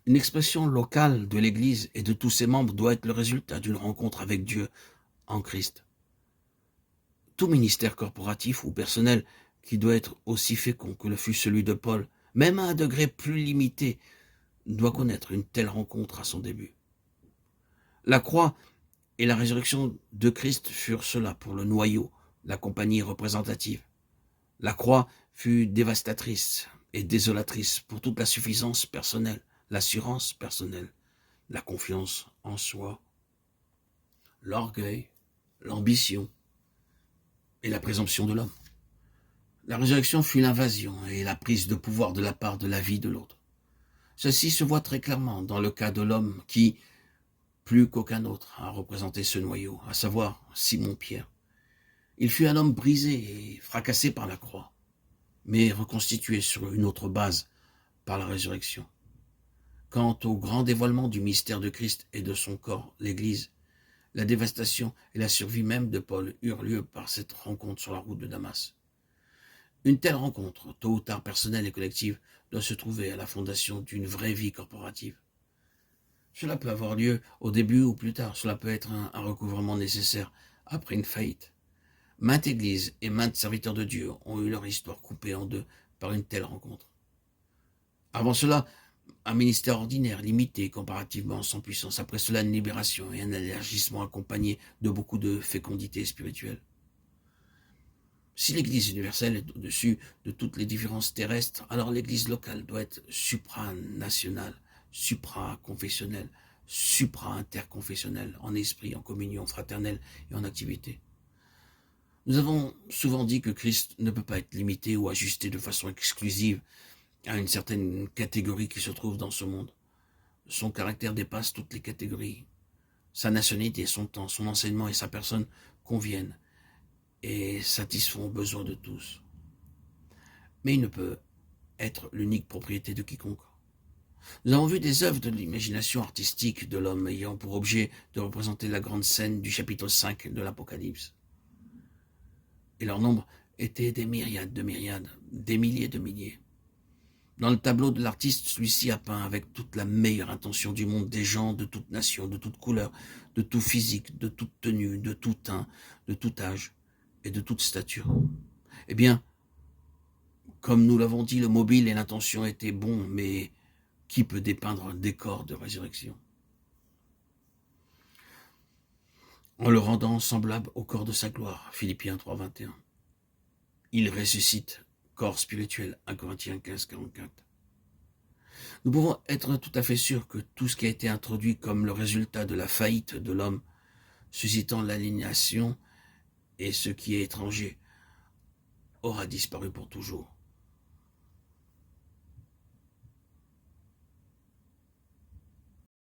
Une expression locale de l'Église et de tous ses membres doit être le résultat d'une rencontre avec Dieu en Christ. Tout ministère corporatif ou personnel qui doit être aussi fécond que le fut celui de Paul, même à un degré plus limité, doit connaître une telle rencontre à son début. La croix et la résurrection de Christ furent cela pour le noyau, la compagnie représentative. La croix fut dévastatrice et désolatrice pour toute la suffisance personnelle, l'assurance personnelle, la confiance en soi, l'orgueil, l'ambition et la présomption de l'homme. La résurrection fut l'invasion et la prise de pouvoir de la part de la vie de l'autre. Ceci se voit très clairement dans le cas de l'homme qui, plus qu'aucun autre, a représenté ce noyau, à savoir Simon-Pierre. Il fut un homme brisé et fracassé par la croix, mais reconstitué sur une autre base par la résurrection. Quant au grand dévoilement du mystère de Christ et de son corps, l'Église, la dévastation et la survie même de Paul eurent lieu par cette rencontre sur la route de Damas. Une telle rencontre, tôt ou tard personnelle et collective, doit se trouver à la fondation d'une vraie vie corporative. Cela peut avoir lieu au début ou plus tard, cela peut être un recouvrement nécessaire après une faillite. Maintes églises et maintes serviteurs de Dieu ont eu leur histoire coupée en deux par une telle rencontre. Avant cela, un ministère ordinaire, limité comparativement sans puissance. Après cela, une libération et un élargissement accompagné de beaucoup de fécondité spirituelle. Si l'Église universelle est au-dessus de toutes les différences terrestres, alors l'Église locale doit être supranationale, supraconfessionnelle, supra-interconfessionnelle, en esprit, en communion fraternelle et en activité. Nous avons souvent dit que Christ ne peut pas être limité ou ajusté de façon exclusive à une certaine catégorie qui se trouve dans ce monde. Son caractère dépasse toutes les catégories. Sa nationalité, son temps, son enseignement et sa personne conviennent et satisfont aux besoins de tous. Mais il ne peut être l'unique propriété de quiconque. Nous avons vu des œuvres de l'imagination artistique de l'homme ayant pour objet de représenter la grande scène du chapitre 5 de l'Apocalypse. Et leur nombre était des myriades, des milliers de milliers. Dans le tableau de l'artiste, celui-ci a peint avec toute la meilleure intention du monde des gens de toute nation, de toute couleur, de tout physique, de toute tenue, de tout teint, de tout âge et de toute stature. Eh bien, comme nous l'avons dit, le mobile et l'intention étaient bons, mais qui peut dépeindre un décor de résurrection? En le rendant semblable au corps de sa gloire, Philippiens 3, 21. Il ressuscite, corps spirituel, 1 Corinthiens 15, 44. Nous pouvons être tout à fait sûrs que tout ce qui a été introduit comme le résultat de la faillite de l'homme, suscitant l'aliénation et ce qui est étranger, aura disparu pour toujours.